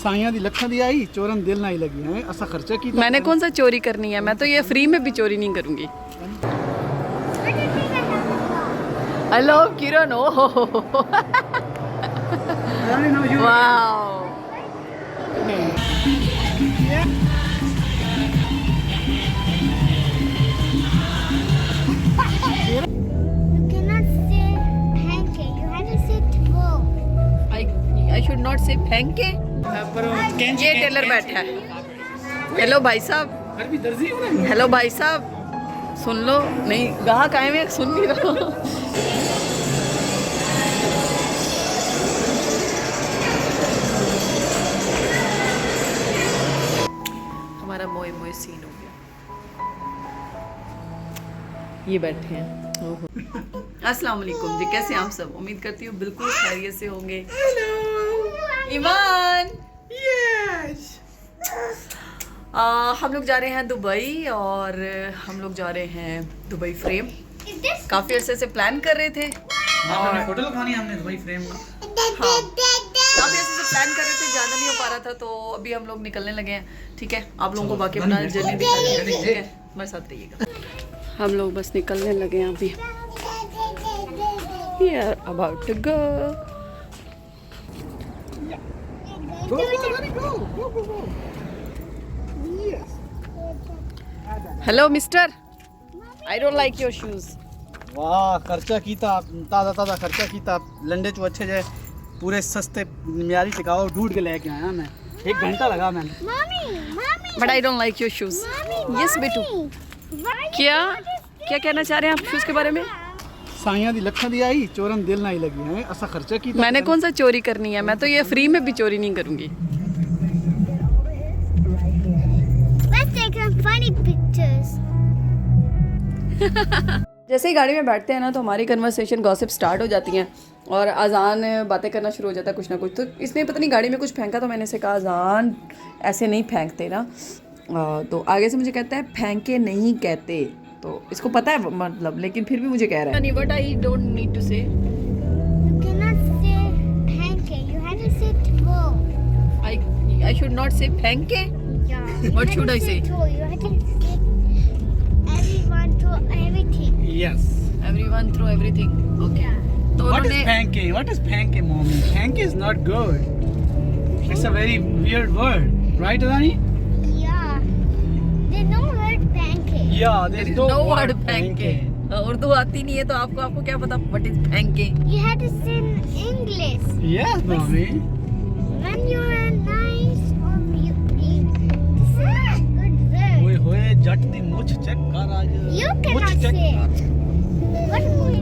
साइयां दी लखा दी आई चोरन दिल ना ही लगी है ऐसा खर्चा की मैंने कौन सा चोरी करनी है, मैं तो ये फ्री में भी चोरी नहीं करूंगी। हेलो किरण, ओ हो वाओ। आई शुड नॉट से फेंक के। ये टेलर बैठा है। हेलो भाई साहब, हेलो भाई साहब, सुन लो। नहीं गाहक आए हुए, सुन नहीं रहा। हमारा मोए मोए सीन हो गया। ये बैठे हैं। अस्सलाम वालेकुम जी, कैसे हैं आप सब? उम्मीद करती हूँ बिल्कुल खैरियत से होंगे। ईमान, यस हम लोग जा रहे हैं दुबई, और हम लोग जा रहे हैं दुबई फ्रेम। काफ़ी अरसे से प्लान कर रहे थे और होटल खानी हमने दुबई फ्रेम का। हाँ, काफ़ी अरसे से प्लान कर रहे थे, जाना नहीं हो पा रहा था, तो अभी हम लोग निकलने लगे हैं। ठीक है, आप लोगों को बाकी अपना जर्नी दिखा देंगे। ठीक है, हमारे साथ रहिएगा। हम लोग बस निकलने लगे हैं अभी। We are about to go. Hello, mister. I don't like your shoes. वाह खर्चा कीता, ताज़ा ताज़ा खर्चा कीता। लंडे चो अच्छे जे पूरे सस्ते म्यारी टिकाऊ ढूंढ के लेके आया मैं। 1 घंटा लगा मैंने। But I don't like your shoes. Yes, बेटू। क्या कहना चाह रहे हैं आप शूज के बारे में? साइयां दी लखा दी आई चोरन दिल ना ही लगी है ऐसा खर्चा की। मैंने कौन सा चोरी करनी है, मैं तो ये फ्री में भी चोरी नहीं करूंगी। Let's take some funny pictures. जैसे ही गाड़ी में बैठते हैं ना, तो हमारी कन्वर्सेशन गॉसिप स्टार्ट हो जाती हैं और अजान बातें करना शुरू हो जाता है कुछ ना कुछ। तो इसने पता नहीं गाड़ी में कुछ फेंका, तो मैंने इसे कहा अजान ऐसे नहीं फेंकते ना। तो आगे से मुझे कहता है फेंके नहीं कहते, तो इसको पता है मतलब, लेकिन फिर भी मुझे कह रहा है। But I don't need to say. You cannot say pancake. You have to say throw. I should not say फेंके. Yeah. What should I say? Throw. You have to say everyone throw everything. Yes. Everyone throw everything. Okay. तो What is उन्होंने panke? What is panke, mommy? Panke is not good. It's a very weird word, right, Adani? Yeah. There's no word pancake. Yeah, there's no word फेंके। उर्दू आती नहीं है, तो आपको क्या पता what is फेंके? You have to say in English. Yes, mommy. When you are nice or you this is a good word. ओए होए जट दी मुछ चेक कर आज। You cannot much check say. कर। What would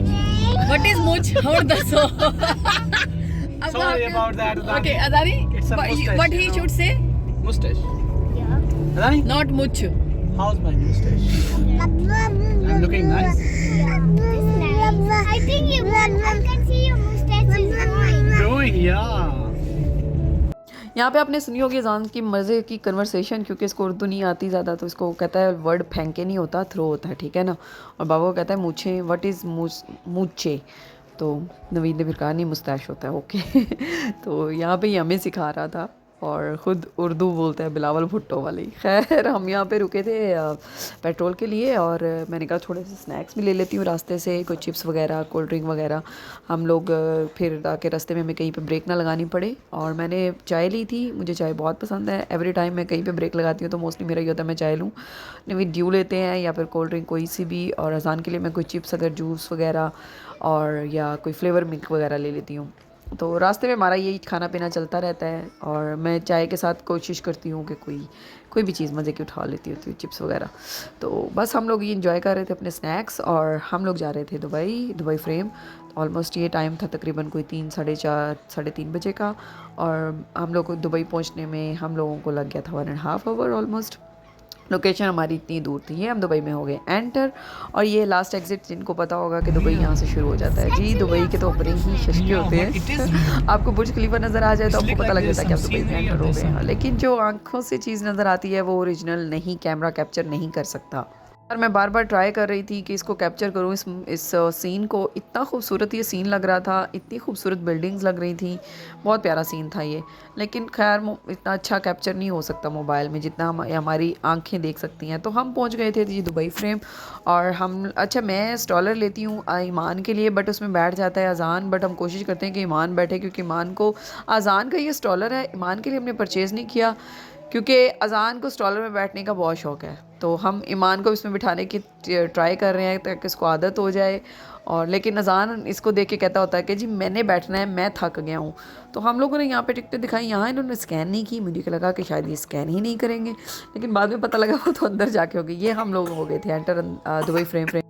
What is much? और दसो। Sorry about that, Adani. Okay, Adani. It's a mustache, What he you know. should say? Mustache. Yeah. Adani, Not much. how's my mustache? I'm looking nice. I think I can see your mustache is growing. Growing, yeah. यहाँ पे आपने सुनी होगी अजान की मज़े की conversation, क्योंकि इसको उर्दू नहीं आती ज़्यादा, तो इसको कहता है वर्ड फेंके नहीं होता, थ्रो होता है। ठीक है ना। और बाबा को कहता है मूछे। What is मूछे? तो नवीद ने फिर कहा नहीं, मुस्टैश होता है। ओके। तो यहाँ पे ही हमें सिखा रहा था, और ख़ुद उर्दू बोलता है बिलावल भुट्टो वाली। खैर हम यहाँ पे रुके थे पेट्रोल के लिए, और मैंने कहा थोड़े से स्नैक्स भी ले लेती हूँ रास्ते से, कोई चिप्स वगैरह, कोल्ड ड्रिंक वगैरह। हम लोग फिर ताकि रास्ते में हमें कहीं पे ब्रेक ना लगानी पड़े। और मैंने चाय ली थी, मुझे चाय बहुत पसंद है। एवरी टाइम मैं कहीं पे ब्रेक लगाती हूँ तो मोस्टली मेरा ये होता है मैं चाय लूँ, नहीं ड्यू लेते हैं या फिर कोल्ड ड्रिंक कोई सी भी। और अजान के लिए मैं कोई चिप्स, अगर जूस वगैरह और या कोई फ्लेवर मिल्क वगैरह ले लेती हूँ। तो रास्ते में हमारा यही खाना पीना चलता रहता है, और मैं चाय के साथ कोशिश करती हूँ कि कोई भी चीज़ मज़े की उठा लेती होती हूँ, चिप्स वगैरह। तो बस हम लोग ये इंजॉय कर रहे थे अपने स्नैक्स, और हम लोग जा रहे थे दुबई फ्रेम। ऑलमोस्ट ये टाइम था तकरीबन कोई 3, साढ़े तीन बजे का, और हम लोग को दुबई पहुँचने में हम लोगों को लग गया था 1.5 आवर ऑलमोस्ट। लोकेशन हमारी इतनी दूर थी। ये हम दुबई में हो गए एंटर, और ये लास्ट एग्जिट, जिनको पता होगा कि दुबई यहाँ से शुरू हो जाता है। जी दुबई के तो अपने ही शशके होते हैं। आपको बुर्ज खलीफा नज़र आ जाए तो आपको पता लग जाता है कि आप दुबई में एंटर हो गए हैं, लेकिन जो आंखों से चीज़ नज़र आती है वो ओरिजिनल नहीं, कैमरा कैप्चर नहीं कर सकता। और मैं बार बार ट्राई कर रही थी कि इसको कैप्चर करूँ, इस सीन को। इतना खूबसूरत ये सीन लग रहा था, इतनी खूबसूरत बिल्डिंग्स लग रही थी, बहुत प्यारा सीन था ये। लेकिन खैर इतना अच्छा कैप्चर नहीं हो सकता मोबाइल में जितना हमारी आंखें देख सकती हैं। तो हम पहुंच गए थे जी दुबई फ्रेम। और हम अच्छा मैं स्टॉलर लेती हूँ ईमान के लिए, बट उसमें बैठ जाता है अजान, बट हम कोशिश करते हैं कि ईमान बैठे, क्योंकि ईमान को अजान का ये स्टॉलर है। ईमान के लिए हमने परचेज़ नहीं किया क्योंकि अजान को स्टॉलर में बैठने का बहुत शौक़ है। तो हम ईमान को इसमें बिठाने की ट्राई कर रहे हैं ताकि इसको आदत हो जाए। और लेकिन अजान इसको देख के कहता होता है कि जी मैंने बैठना है, मैं थक गया हूँ। तो हम लोगों ने यहाँ पे टिकटें दिखाई, यहाँ इन्होंने स्कैन नहीं की। मुझे लगा कि शायद ये स्कैन ही नहीं करेंगे, लेकिन बाद में पता लगा वो तो अंदर जाके हो गई। ये हम लोग हो गए थे enter Dubai frame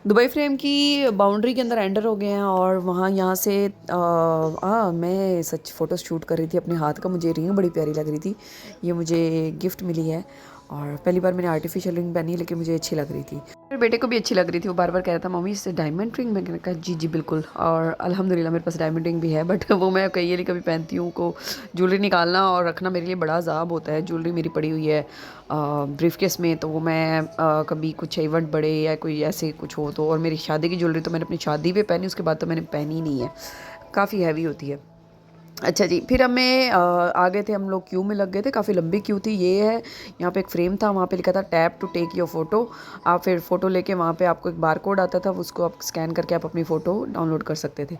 Dubai frame की बाउंड्री के अंदर एंटर हो गए हैं। और वहाँ यहाँ से मैं सच फ़ोटो शूट कर रही थी अपने हाथ का। मुझे रिंग बड़ी प्यारी लग रही थी, ये मुझे गिफ्ट मिली है और पहली बार मैंने आर्टिफिशियल रिंग पहनी है, लेकिन मुझे अच्छी लग रही थी। मेरे बेटे को भी अच्छी लग रही थी, वो बार बार कह रहा था मम्मी इससे डायमंड रिंग। मैंने कहा जी जी बिल्कुल। और अल्हम्दुलिल्लाह मेरे पास डायमंड रिंग भी है, बट वो मैं कहीं नहीं कभी पहनती हूँ। को ज्वेलरी निकालना और रखना मेरे लिए बड़ा अजाब होता है। ज्वेलरी मेरी पड़ी हुई है ब्रीफकेस में, तो वो मैं कभी कुछ इवेंट बड़े या कोई ऐसे कुछ हो तो। और मेरी शादी की ज्वेलरी तो मैंने अपनी शादी पे पहनी, उसके बाद तो मैंने पहनी नहीं है, काफ़ी हैवी होती है। अच्छा जी, फिर हमें आ गए थे हम लोग, क्यू में लग गए थे, काफ़ी लंबी क्यू थी। ये है यहाँ पे एक फ्रेम था, वहाँ पे लिखा था tap to take your photo. आप फिर फ़ोटो लेके वहाँ पे आपको एक बार कोड आता था, उसको आप स्कैन करके आप अपनी फ़ोटो डाउनलोड कर सकते थे।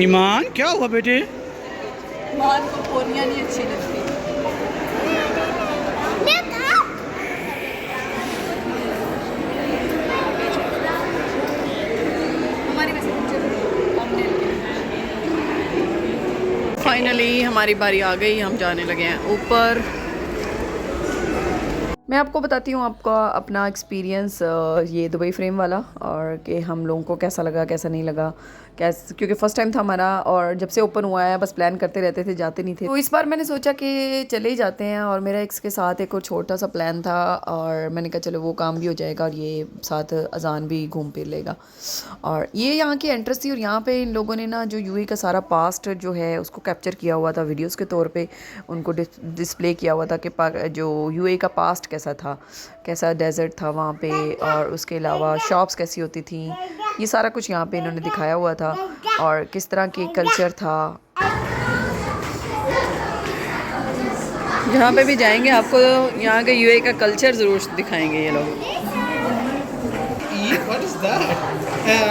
ईमान क्या हुआ बेटे? ईमान को पोनियाँ नहीं अच्छी लगती। फाइनली हमारी बारी आ गई, हम जाने लगे हैं ऊपर। मैं आपको बताती हूँ आपका अपना एक्सपीरियंस ये दुबई फ्रेम वाला, और कि हम लोगों को कैसा लगा कैसा नहीं लगा, क्योंकि फ़र्स्ट टाइम था हमारा और जब से ओपन हुआ है बस प्लान करते रहते थे, जाते नहीं थे। तो इस बार मैंने सोचा कि चले ही जाते हैं। और मेरा एक्स के साथ एक और छोटा सा प्लान था, और मैंने कहा चलो वो काम भी हो जाएगा और ये साथ अजान भी घूम फिर लेगा। और ये यहाँ की एंट्रेंस थी, और यहाँ पे इन लोगों ने ना जो यूएई का सारा पास्ट जो है उसको कैप्चर किया हुआ था वीडियोज़ के तौर पर। उनको डिस्प्ले किया हुआ था कि जो यूएई का पास्ट कैसा था, कैसा डेजर्ट था वहाँ पे, और उसके अलावा शॉप्स कैसी होती थी, ये सारा कुछ यहाँ पे इन्होंने दिखाया हुआ था और किस तरह की कल्चर था। जहाँ पे भी जाएंगे आपको यहाँ के यूएई का कल्चर ज़रूर दिखाएंगे ये लोग।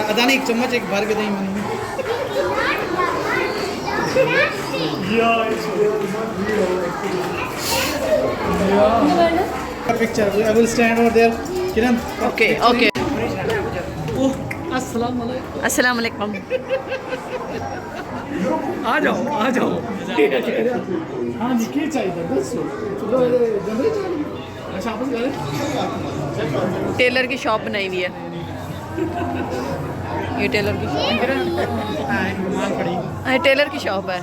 अदानी एक चम्मच एक भर के दें मैंने। Picture. I will stand over there. Kiran. Okay. Okay. Oh, अस्सलाम वालेकुम। अस्सलाम वालेकुम। आ जाओ आ जाओ। हाँ जी क्या चाहिए बस जल्दी चाहिए। अच्छा आपस गए। टेलर की शॉप बनाई हुई है, ये टेलर की शॉप है, टेलर की शॉप है।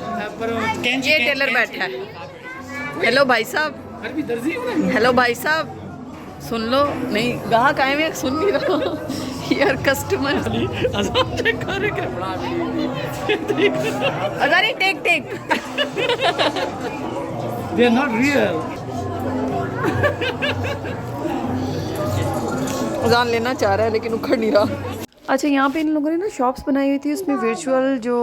ये टेलर बैठा है। हेलो भाई साहब, हेलो भाई साहब, सुन लो। नहीं गाहक आए हुए, सुन नहीं रहा यार कस्टमर। अरे take take they are not real। अजान लेना चाह रहा है लेकिन उखड़ नहीं रहा। अच्छा, यहाँ पे इन लोगों ने ना शॉप्स बनाई हुई थी, उसमें वर्चुअल जो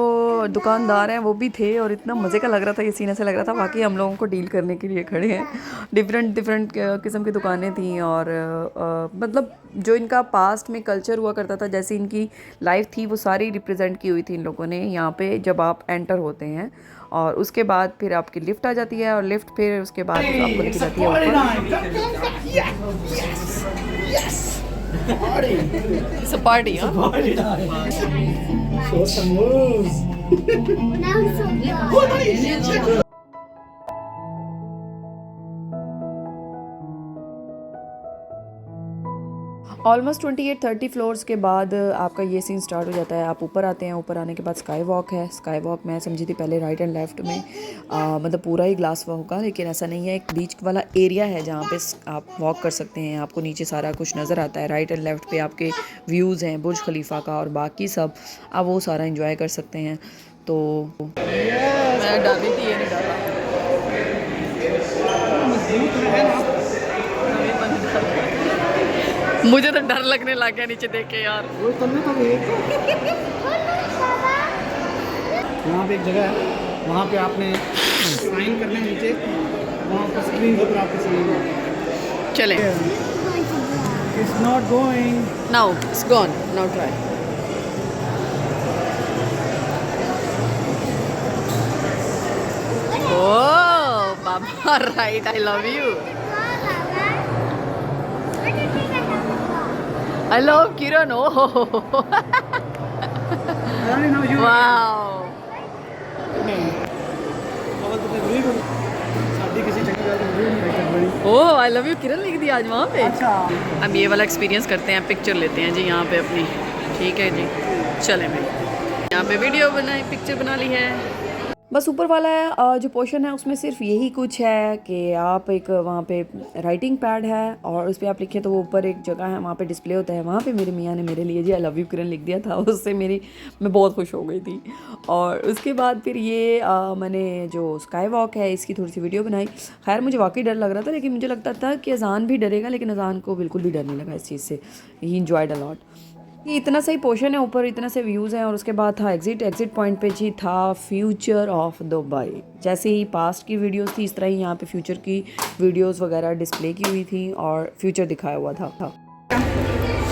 दुकानदार हैं वो भी थे, और इतना मज़े का लग रहा था, ये सीन ऐसा लग रहा था बाकी हम लोगों को डील करने के लिए खड़े हैं। डिफरेंट किस्म की दुकानें थी, और मतलब जो इनका पास्ट में कल्चर हुआ करता था, जैसे इनकी लाइफ थी, वो सारी रिप्रेजेंट की हुई थी इन लोगों ने यहाँ पे जब आप एंटर होते हैं। और उसके बाद फिर आपकी लिफ्ट आ जाती है, और लिफ्ट फिर उसके बाद आपको लेके जाती है ऊपर। It's a party, huh? Show some moves। Now it's so good. Almost 28-30 floors के बाद आपका ये सीन स्टार्ट हो जाता है। आप ऊपर आते हैं, ऊपर आने के बाद स्काई वॉक है। स्काई वॉक मैं समझी थी पहले राइट एंड लेफ़्ट में मतलब पूरा ही ग्लास वॉक का, लेकिन ऐसा नहीं है। एक बीच वाला एरिया है जहाँ पे आप वॉक कर सकते हैं, आपको नीचे सारा कुछ नज़र आता है। राइट एंड लेफ़्ट पे आपके व्यूज़ हैं बुर्ज खलीफा का और बाकी सब, आप वो सारा इंजॉय कर सकते हैं। तो मैं डाली थी, ये नहीं डाला। डर लगने लग गया नीचे देख के यार। वो तलने तो यहाँ पे एक जगह है, वहाँ पे आपने साइन करने नीचे, वहाँ पर स्क्रीन के ऊपर आपके साइन। चले। It's not going now it's gone, now try. Oh Baba, right, I love you. I love Kiran. Oh, wow. Oh, I love you Kiran लिख दिया आज वहाँ पे। अच्छा, अब ये वाला एक्सपीरियंस करते हैं, पिक्चर लेते हैं जी यहाँ पे अपनी। ठीक है जी, चले मैं यहाँ पे वीडियो बनाई, पिक्चर बना ली है। बस ऊपर वाला जो पोर्शन है उसमें सिर्फ यही कुछ है कि आप एक वहाँ पे राइटिंग पैड है और उस पर आप लिखें तो वो ऊपर एक जगह है, वहाँ पे डिस्प्ले होता है। वहाँ पे मेरे मियाँ ने मेरे लिए जी आई लव यू किरण लिख दिया था, उससे मैं बहुत खुश हो गई थी। और उसके बाद फिर ये मैंने जो स्काई वॉक है इसकी थोड़ी सी वीडियो बनाई। खैर मुझे वाकई डर लग रहा था, लेकिन मुझे लगता था कि अजान भी डरेगा, लेकिन अजान को बिल्कुल भी डर नहीं लगा इस चीज़ से। ही इंजॉयड अ लॉट। ये इतना सही पोर्शन है, ऊपर इतना से व्यूज़ हैं। और उसके बाद था एग्जिट पॉइंट पे जी था फ्यूचर ऑफ दुबई। जैसे ही पास्ट की वीडियोस थी इस तरह ही यहाँ पे फ्यूचर की वीडियोस वगैरह डिस्प्ले की हुई थी और फ्यूचर दिखाया हुआ था।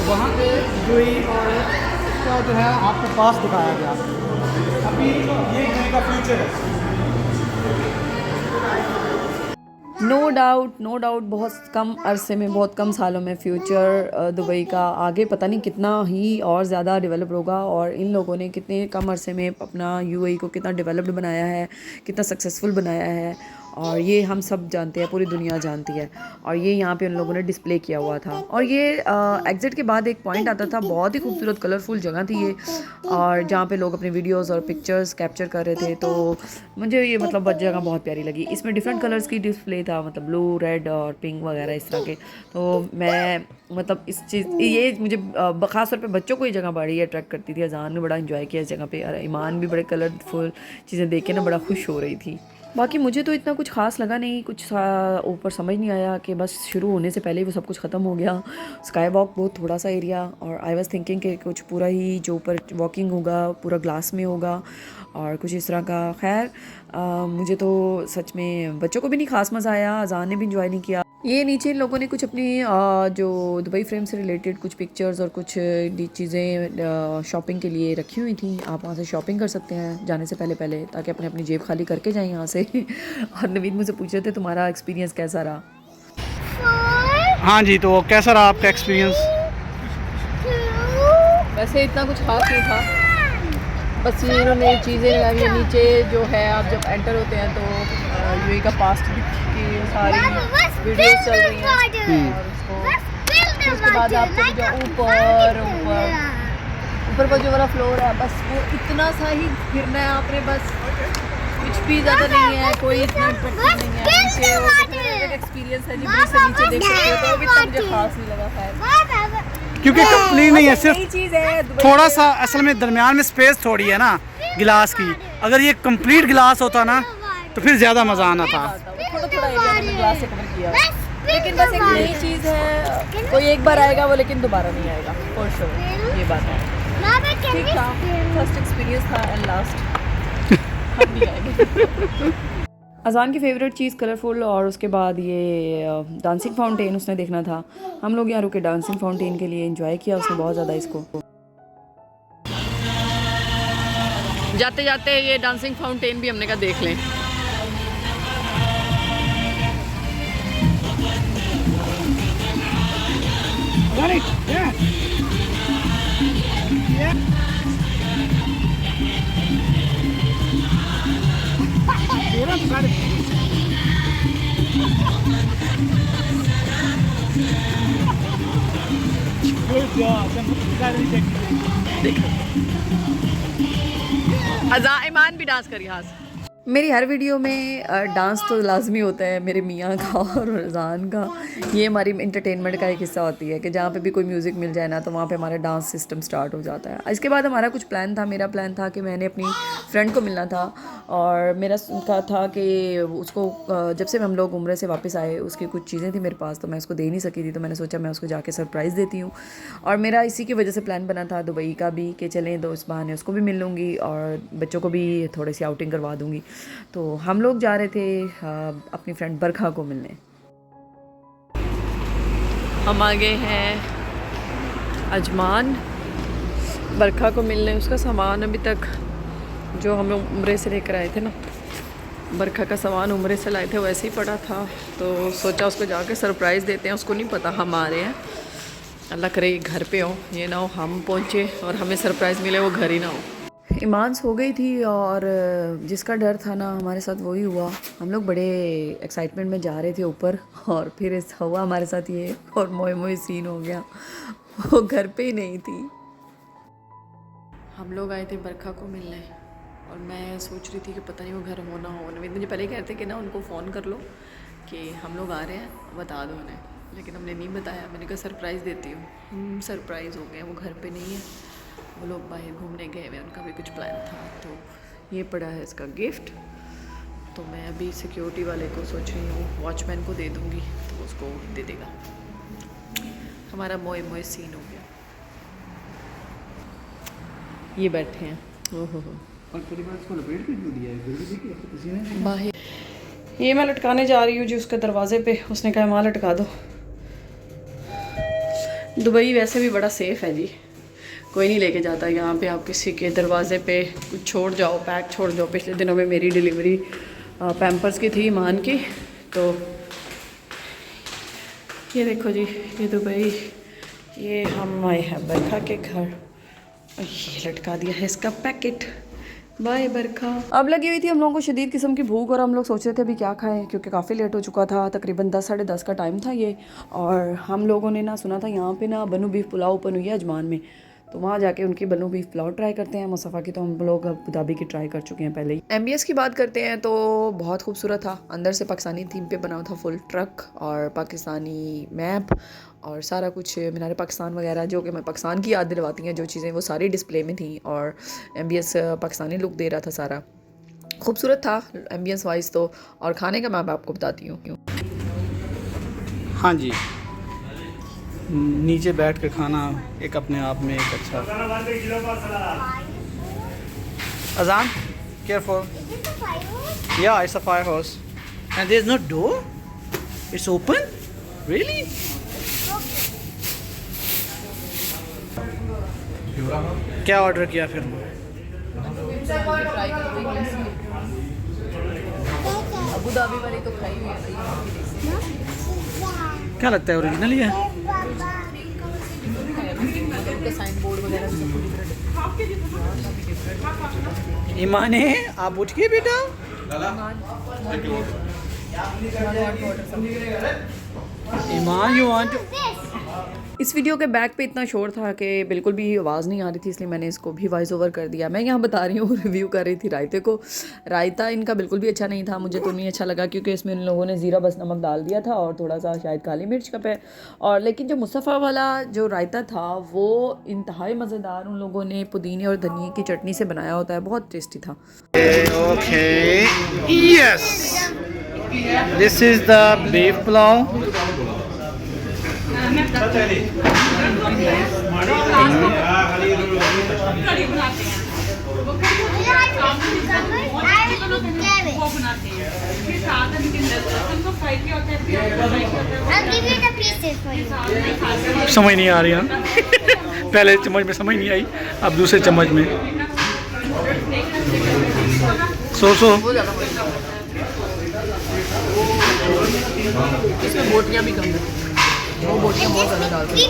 वहाँ पे यूएई और इसका जो है आपको पास दिखाया गया। अभी ये यूएई का फ्यूचर है। नो डाउट बहुत कम अरसे में, बहुत कम सालों में फ्यूचर दुबई का आगे पता नहीं कितना ही और ज़्यादा डेवलप होगा। और इन लोगों ने कितने कम अरसे में अपना यूएई को कितना डेवलप्ड बनाया है, कितना सक्सेसफुल बनाया है, और ये हम सब जानते हैं, पूरी दुनिया जानती है। और ये यहाँ पे उन लोगों ने डिस्प्ले किया हुआ था। और ये एग्ज़िट के बाद एक पॉइंट आता था, बहुत ही खूबसूरत कलरफुल जगह थी ये, और जहाँ पे लोग अपने वीडियोस और पिक्चर्स कैप्चर कर रहे थे। तो मुझे ये मतलब जगह बहुत प्यारी लगी। इसमें डिफरेंट कलर्स की डिस्प्ले था, मतलब ब्लू, रेड और पिंक वगैरह इस तरह के। तो मैं मतलब इस चीज़ ये मुझे ख़ास तौर पे बच्चों को ये जगह बड़ी अट्रैक्ट करती थी। अजान ने बड़ा इंजॉय किया इस जगह पे, और ईमान भी बड़े कलरफुल चीज़ें देख के ना बड़ा खुश हो रही थी। बाकी मुझे तो इतना कुछ खास लगा नहीं, कुछ ऊपर समझ नहीं आया कि बस शुरू होने से पहले ही वो सब कुछ ख़त्म हो गया। स्काई वॉक बहुत थोड़ा सा एरिया, और आई वाज थिंकिंग कि कुछ पूरा ही जो ऊपर वॉकिंग होगा पूरा ग्लास में होगा और कुछ इस तरह का। खैर मुझे तो सच में बच्चों को भी नहीं खास मज़ा आया, अजान ने भी इंजॉय नहीं किया। ये नीचे इन लोगों ने कुछ अपनी जो दुबई फ्रेम से रिलेटेड कुछ पिक्चर्स और कुछ चीज़ें शॉपिंग के लिए रखी हुई थी। आप वहाँ से शॉपिंग कर सकते हैं जाने से पहले ताकि अपनी जेब खाली करके जाएं यहाँ से। और नवीद मुझसे पूछ रहे थे तुम्हारा एक्सपीरियंस कैसा रहा। हाँ जी, तो कैसा रहा आपका एक्सपीरियंस? वैसे इतना कुछ खास नहीं था, बस ये इन्होंने चीज़ें लगाई है नीचे जो है। आप जब एंटर होते हैं तो यूएई का पास्ट की सारी वीडियोस चल रही हैं, और उसके बाद आपको जो ऊपर का जो वाला फ्लोर है बस वो इतना सा ही फिरना है आपने, बस कुछ भी ज़्यादा नहीं है, कोई इतना इंटरेक्टिव नहीं है। नीचे एक्सपीरियंस है जी, से नीचे देख सकते हो, तो अभी तक मुझे खास नहीं लगा खैर, क्योंकि कंप्लीट नहीं है, सिर्फ चीज़ है थोड़ा सा असल में दरमियान में स्पेस थोड़ी है ना गिलास की। अगर ये कंप्लीट गिलास होता ना तो फिर ज़्यादा मज़ा आना था। थोड़ा एरिया मैंने ग्लास से कवर किया, लेकिन बस एक नई चीज़ है, कोई एक बार आएगा वो लेकिन दोबारा नहीं आएगा फॉर श्योर, ये बात है। ठीक था, फर्स्ट एक्सपीरियंस था एंड लास्ट हम नहीं आएंगे। अजान की फ़ेवरेट चीज़ कलरफुल, और उसके बाद ये डांसिंग फाउंटेन उसने देखना था। हम लोग यहाँ रुके डांसिंग फाउंटेन के लिए, एंजॉय किया उसने बहुत ज़्यादा इसको। जाते जाते ये डांसिंग फाउंटेन भी हमने कहा देख लें। ईमान भी डांस करी हाथ। मेरी हर वीडियो में डांस तो लाजमी होता है मेरे मियाँ का और रज़ान का। ये हमारी इंटरटेनमेंट का एक हिस्सा होती है कि जहाँ पे भी कोई म्यूज़िक मिल जाए ना तो वहाँ पे हमारा डांस सिस्टम स्टार्ट हो जाता है। इसके बाद हमारा कुछ प्लान था, मेरा प्लान था कि मैंने अपनी फ्रेंड को मिलना था और मेरा का था कि उसको जब से हम लोग उम्रे से वापस आए उसकी कुछ चीज़ें थी मेरे पास तो मैं उसको दे नहीं सकी थी, तो मैंने सोचा मैं उसको जाके सरप्राइज़ देती हूँ। और मेरा इसी की वजह से प्लान बना था दुबई का भी कि चलें तो इस बहाने उसको भी मिल लूँगी और बच्चों को भी थोड़ी सी आउटिंग करवा दूँगी। तो हम लोग जा रहे थे अपनी फ्रेंड बरखा को मिलने। हम आ गए हैं अजमान बरखा को मिलने। उसका सामान अभी तक जो हम लोग उम्रे से लेकर आए थे ना, बरखा का सामान उम्रे से लाए थे वैसे ही पड़ा था, तो सोचा उसको जाके सरप्राइज़ देते हैं। उसको नहीं पता हम आ रहे हैं, अल्लाह करे घर पे हो, ये ना हो हम पहुँचे और हमें सरप्राइज़ मिले वो घर ही ना हो। ईमान सो गई थी और जिसका डर था ना हमारे साथ वही हुआ। हम लोग बड़े एक्साइटमेंट में जा रहे थे ऊपर और फिर हुआ हमारे साथ ये और मोए मोए सीन हो गया, वो घर पे ही नहीं थी। हम लोग आए थे बरखा को मिलने और मैं सोच रही थी कि पता नहीं वो घर हो ना हो। नवीद मुझे पहले कहते कि ना उनको फ़ोन कर लो कि हम लोग आ रहे हैं, बता दो उन्हें, लेकिन हमने नहीं बताया। मैंने कहा सरप्राइज़ देती हूँ। सरप्राइज़ हो गए, वो घर पे नहीं है, वो लोग बाहर घूमने गए हुए, उनका भी कुछ प्लान था। तो ये पड़ा है इसका गिफ्ट, तो मैं अभी सिक्योरिटी वाले को सोच रही हूँ वॉचमैन को दे दूँगी तो उसको दे देगा। हमारा मोए मोए सीन हो गया। ये बैठे हैं, ओहो बाहर। ये मैं लटकाने जा रही हूँ जी उसके दरवाजे पे, उसने कहा वहाँ लटका दो। दुबई वैसे भी बड़ा सेफ़ है जी, कोई नहीं लेके जाता यहाँ पे। आप किसी के दरवाजे पे कुछ छोड़ जाओ, पैक छोड़ जाओ। पिछले दिनों में मेरी डिलीवरी पैम्पर्स की थी ईमान की, तो ये देखो जी ये दुबई, ये हम आए हैं बरखा के घर, ये लटका दिया है इसका पैकेट। बाय बरखा। अब लगी हुई थी हम लोगों को शदीद किस्म की भूख और हम लोग सोच रहे थे अभी क्या खाएं, क्योंकि काफ़ी लेट हो चुका था, तकरीबन 10 साढ़े 10 का टाइम था ये। और हम लोगों ने ना सुना था यहाँ पे ना बनू बीफ पुलाव ओपन हुई है अजमान में, तो वहाँ जाके उनकी बनू बीफ पुलाव ट्राई करते हैं। मुसफ़ा की तो हम लोग अबू धाबी की ट्राई कर चुके हैं पहले ही। MBS की बात करते हैं तो बहुत खूबसूरत था, अंदर से पाकिस्तानी थीम पे बना था, फुल ट्रक और पाकिस्तानी मैप और सारा कुछ मीनार पाकिस्तान वगैरह जो कि मैं पाकिस्तान की याद दिलवाती हैं जो चीज़ें, वो सारी डिस्प्ले में थी। और MBS पाकिस्तानी लुक दे रहा था, सारा खूबसूरत था एम्बियंस वाइज तो। और खाने का मैं आपको बताती हूँ क्यों। हाँ जी, नीचे बैठ कर खाना एक अपने आप में एक अच्छा। अजान careful, yeah it's a fire house and there is no door, it's open really. क्या ऑर्डर किया फिर? अबू धाबी वाली तो खाई हुई है। क्या लगता है ओरिजिनल ही है? साइन बोर्ड वगैरह ईमान है, आप उठ के बेटा। ईमान यू वांट। इस वीडियो के बैक पे इतना शोर था कि बिल्कुल भी आवाज़ नहीं आ रही थी, इसलिए मैंने इसको भी वॉइस ओवर कर दिया। मैं यहाँ बता रही हूँ, रिव्यू कर रही थी रायते को। रायता इनका बिल्कुल भी अच्छा नहीं था, मुझे तो नहीं अच्छा लगा क्योंकि इसमें इन लोगों ने ज़ीरा बस नमक डाल दिया था और थोड़ा सा शायद काली मिर्च का पे। और लेकिन जो मुस्तफ़ा वाला जो रायता था वो इंतहाई मज़ेदार, उन लोगों ने पुदीने और धनिए की चटनी से बनाया होता है, बहुत टेस्टी था। Okay, yes, this is the beef pulao. I'll give you the pieces for you. समझ नहीं आ रही हाँ। पहले चम्मच में समझ नहीं आई, अब दूसरे चम्मच में। सो इसमें बोटियाँ भी कम है, वो बोटियाँ बहुत ज़्यादा डालते हैं।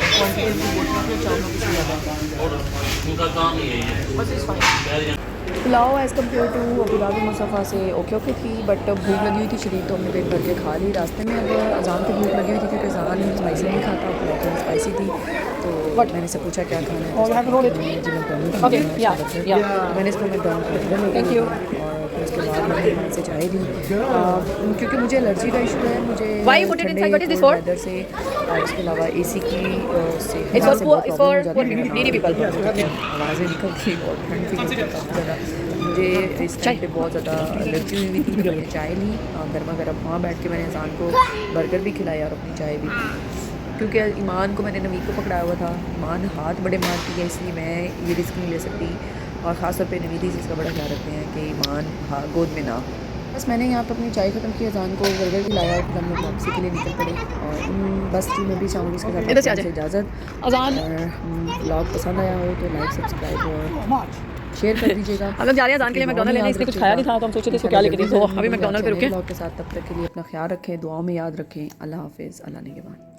Pulao as compare to Abu Dhabi Mustafa से ओके थी, बट भूख लगी हुई थी शरीर, तो हमने पेट भर के खा ली। रास्ते में अब अजान को भूख लगी हुई थी क्योंकि अजान स्पाइसी नहीं खाता, पुलाव थोड़ा स्पाइसी थी, तो मैंने से पूछा क्या खाना है। मैंने इसको मैं डाउन कर दिया, थैंक यू। और फिर उसके बाद मैंने वहाँ से चाय ली क्योंकि मुझे एलर्जी का इशू है, मुझे Why you put it inside? What is this for? Weather से और इसके अलावा AC की से It's for से poor- बहुत it's प्रॉब्लम हो for जाती है, मेरा needy people. आवाज़ें निकलती है और ठंड फील होती है काफ़ी ज़्यादा। मुझे इस टाइम पे बहुत ज़्यादा एलर्जी हुई थी, तो मैंने चाय ली गर्मा गर्म, वहाँ बैठ के मैंने अजान को बर्गर भी खिलाया और अपनी चाय भी पी, क्योंकि ईमान को मैंने नवीद को पकड़ाया हुआ था। ईमान हाथ बड़े मारती है, इसलिए मैं ये रिस्क नहीं ले सकती, और ख़ास तौर पे नवीद ही इसका बड़ा ख्याल रखते हैं कि ईमान गोद में ना। बस मैंने यहाँ पर अपनी चाय ख़त्म की, अजान को बर्गर खिलाया और फिर हम लोग वापसी के लिए निकल पड़े। और बस जी मैं भी चाहूँगी इसके इधर से आ साथ जाए। इजाज़त। अजान और व्लॉग पसंद आया हो तो लाइक सब्सक्राइब और शेयर कर दीजिएगा। हम लोग जा रहे हैं अजान के लिए मैकडॉनल्ड लेने, इसने कुछ खाया नहीं था तो हम सोचे थे इसको क्या लेके दें, तो अभी मैकडॉनल्ड पे रुके। व्लॉग के साथ तब तक के लिए अपना ख्याल रखें, दुआओं में याद रखें। अल्लाह हाफिज़, अल्लाह निगहबान।